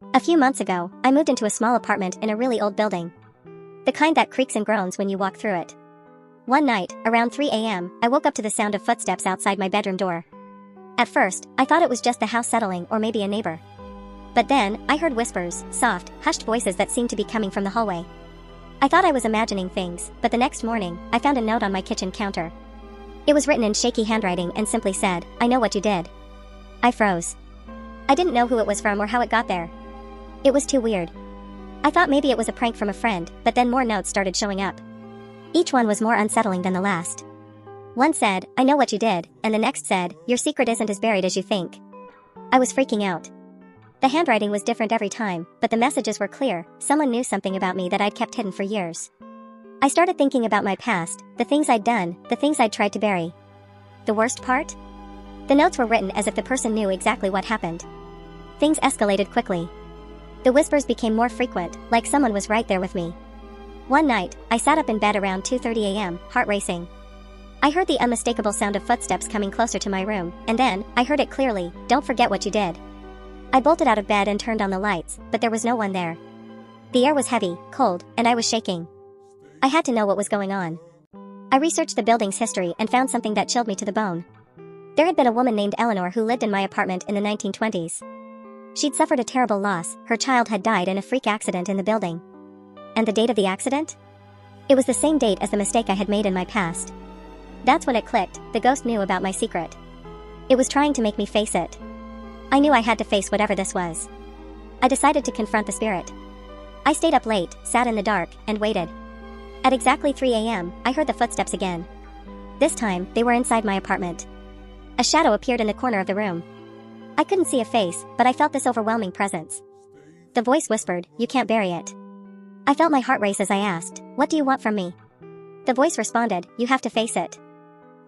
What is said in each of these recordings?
A few months ago, I moved into a small apartment in a really old building. The kind that creaks and groans when you walk through it. One night, around 3 a.m., I woke up to the sound of footsteps outside my bedroom door. At first, I thought it was just the house settling or maybe a neighbor. But then, I heard whispers, soft, hushed voices that seemed to be coming from the hallway. I thought I was imagining things, but the next morning, I found a note on my kitchen counter. It was written in shaky handwriting and simply said, "I know what you did." I froze. I didn't know who it was from or how it got there. It was too weird. I thought maybe it was a prank from a friend, but then more notes started showing up. Each one was more unsettling than the last. One said, "I know what you did," and the next said, "Your secret isn't as buried as you think." I was freaking out. The handwriting was different every time, but the messages were clear. Someone knew something about me that I'd kept hidden for years. I started thinking about my past, the things I'd done, the things I'd tried to bury. The worst part? The notes were written as if the person knew exactly what happened. Things escalated quickly. The whispers became more frequent, like someone was right there with me. One night, I sat up in bed around 2:30 a.m., heart racing. I heard the unmistakable sound of footsteps coming closer to my room, and then, I heard it clearly, "Don't forget what you did." I bolted out of bed and turned on the lights, but there was no one there. The air was heavy, cold, and I was shaking. I had to know what was going on. I researched the building's history and found something that chilled me to the bone. There had been a woman named Eleanor who lived in my apartment in the 1920s. She'd suffered a terrible loss. Her child had died in a freak accident in the building. And the date of the accident? It was the same date as the mistake I had made in my past. That's when it clicked. The ghost knew about my secret. It was trying to make me face it. I knew I had to face whatever this was. I decided to confront the spirit. I stayed up late, sat in the dark, and waited. At exactly 3 a.m., I heard the footsteps again. This time, they were inside my apartment. A shadow appeared in the corner of the room. I couldn't see a face, but I felt this overwhelming presence. The voice whispered, "You can't bury it." I felt my heart race as I asked, "What do you want from me?" The voice responded, "You have to face it."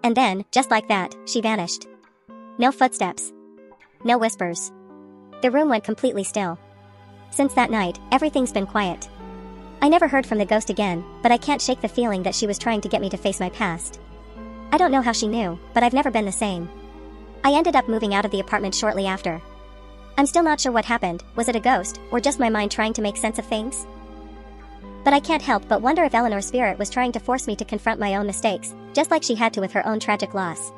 And then, just like that, she vanished. No footsteps. No whispers. The room went completely still. Since that night, everything's been quiet. I never heard from the ghost again, but I can't shake the feeling that she was trying to get me to face my past. I don't know how she knew, but I've never been the same. I ended up moving out of the apartment shortly after. I'm still not sure what happened. Was it a ghost, or just my mind trying to make sense of things? But I can't help but wonder if Eleanor's spirit was trying to force me to confront my own mistakes, just like she had to with her own tragic loss.